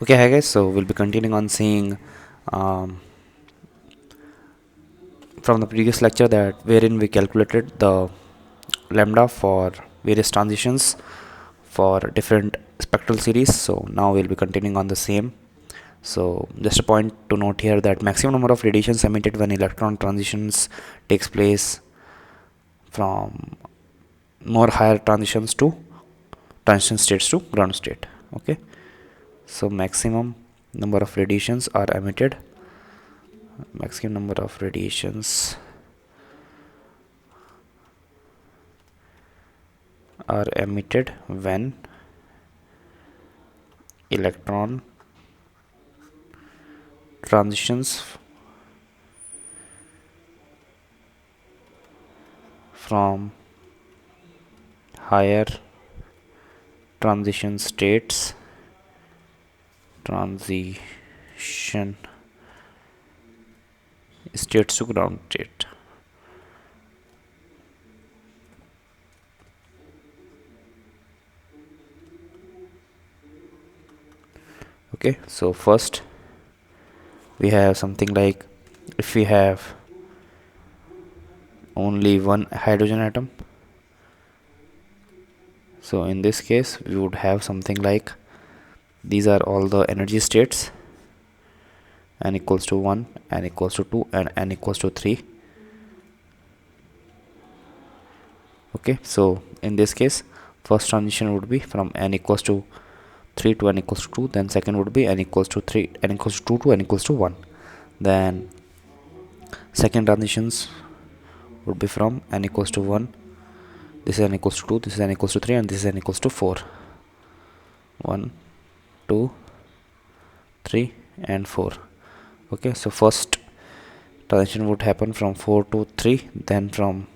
Okay, hi guys. So we'll be continuing on seeing um, from the previous lecture that wherein we calculated the lambda for various transitions for different spectral series. So now we'll be continuing on the same. So just a point to note here that maximum number of radiations emitted when electron transitions takes place from more higher transitions to transition states to ground state. Okay, so maximum number of radiations are emitted. Maximum number of radiations are emitted when electron transitions from higher transition transition states to ground state. Okay, so first we have something like, if we have only one hydrogen atom, so in this case we would have something like, these are all the energy states: n equals to 1, n equals to 2, and n equals to 3. Okay, so in this case first transition would be from n equals to 3 to n equals to 2, then second would be n equals to 3, n equals to 2 to n equals to 1. Then second transitions would be from n equals to 1, this is n equals to 2, this is n equals to 3, and this is n equals to 4. 1, 2, 3, and 4. Okay, so first transition would happen from 4 to 3, then from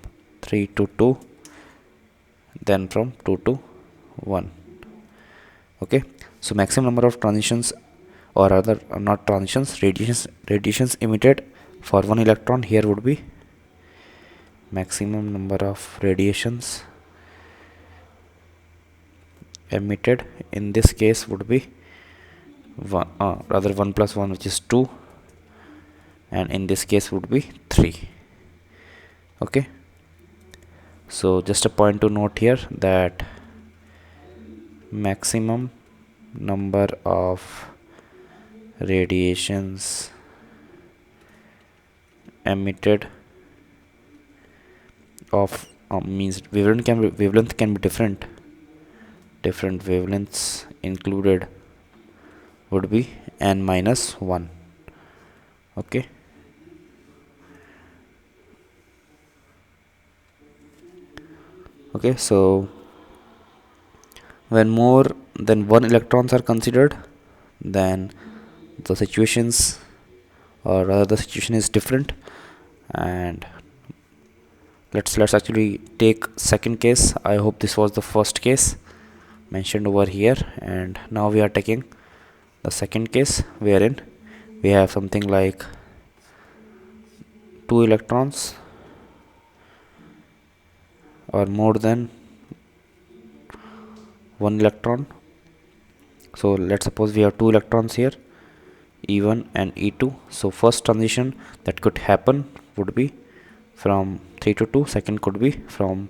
3 to 2, then from 2 to 1. Okay, so maximum number of transitions, or rather not transitions, radiations emitted for one electron here would be, maximum number of radiations emitted in this case would be 1 plus 1, which is 2, and in this case would be 3. Okay, so just a point to note here that maximum number of radiations emitted of means wavelength can be different wavelengths included would be n minus 1. Okay, so when more than one electrons are considered, then the situations, or rather the situation is different. And let's actually take second case. I hope this was the first case mentioned over here, and now we are taking the second case wherein we have something like 2 electrons or more than 1 electron. So let's suppose we have 2 electrons here, E1 and E2. So first transition that could happen would be from 3 to 2, second could be from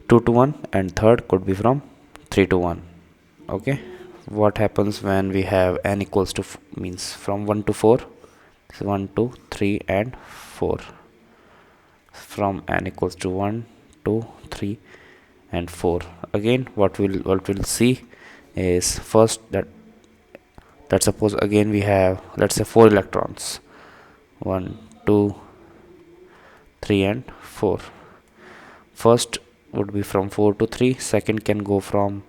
2 to 1, and third could be from 3 to 1. Okay, what happens when we have n equals to means from 1 to 4, so 1, 2, 3, and 4. From n equals to 1, 2, 3, and 4. Again, what we'll see is first that suppose again we have, let's say, 4 electrons: 1, 2, 3, and 4. First would be from 4 to 3, second can go from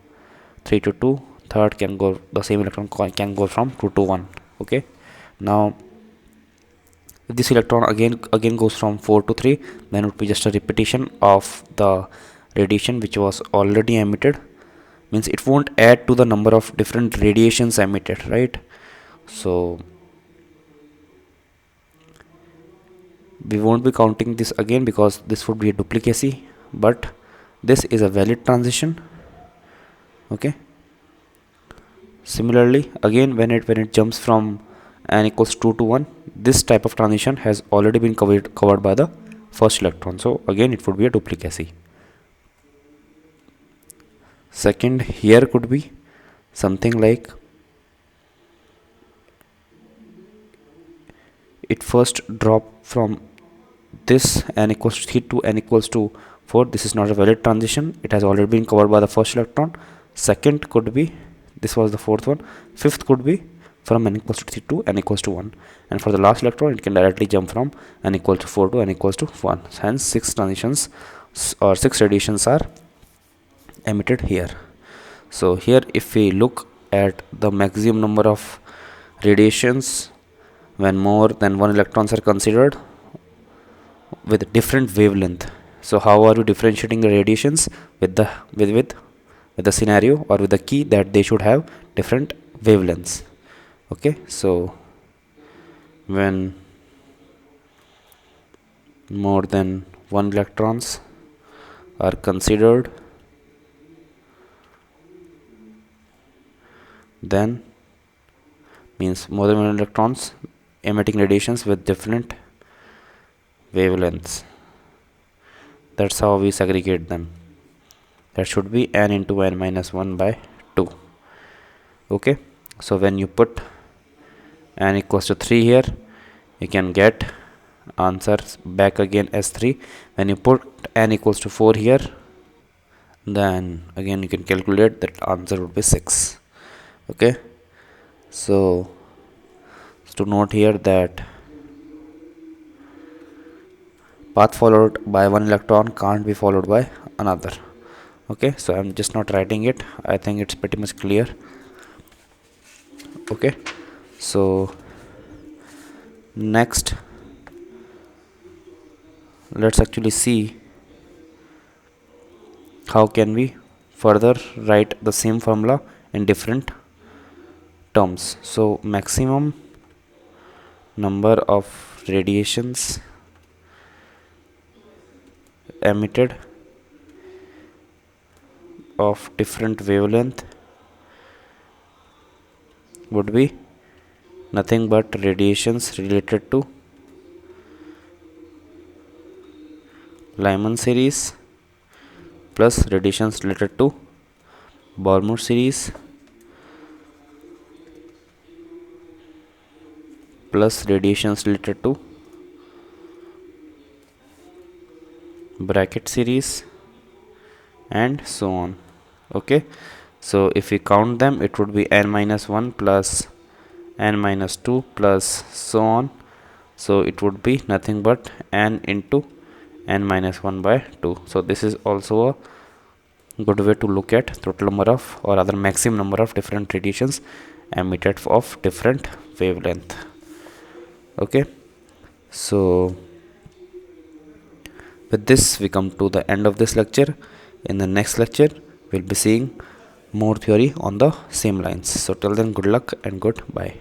3 to 2, third can go, the same electron can go from 2 to 1. Okay, now if this electron again goes from 4 to 3, then it would be just a repetition of the radiation which was already emitted. Means it won't add to the number of different radiations emitted, right? So we won't be counting this again because this would be a duplicacy, but this is a valid transition. Okay, Similarly, again when it jumps from n equals 2 to 1, this type of transition has already been covered by the first electron, so again it would be a duplicacy. Second, here could be something like it first drop from this n equals to 3 to n equals to 4. This is not a valid transition, it has already been covered by the first electron. Second could be, this was the fourth one. Fifth could be from n equals to 3 to n equals to 1, and for the last electron it can directly jump from n equals to 4 to n equals to 1. Hence 6 transitions or 6 radiations are emitted here. So here if we look at the maximum number of radiations when more than one electrons are considered with different wavelength. So how are you differentiating the radiations? With the scenario or with the key that they should have different wavelengths. Okay, so when more than one electrons are considered, then means more than one electrons emitting radiations with different wavelengths. That's how we segregate them. That should be n into n minus 1 by 2. Okay, so when you put n equals to 3 here, you can get answers back again as 3. When you put n equals to 4 here, then again you can calculate that answer would be 6. Okay, so to note here that path followed by one electron can't be followed by another. Okay, so I'm just not writing it, I think it's pretty much clear. Okay, so next let's actually see how can we further write the same formula in different terms. So maximum number of radiations emitted of different wavelength would be nothing but radiations related to Lyman series plus radiations related to Balmer series plus radiations related to bracket series and so on. Okay, so if we count them, it would be n minus 1 plus n minus 2 plus so on. So it would be nothing but n into n minus 1 by 2. So this is also a good way to look at total number of, or other maximum number of different radiations emitted of different wavelength. Okay, so with this we come to the end of this lecture. In the next lecture we'll be seeing more theory on the same lines. So till then, good luck and goodbye.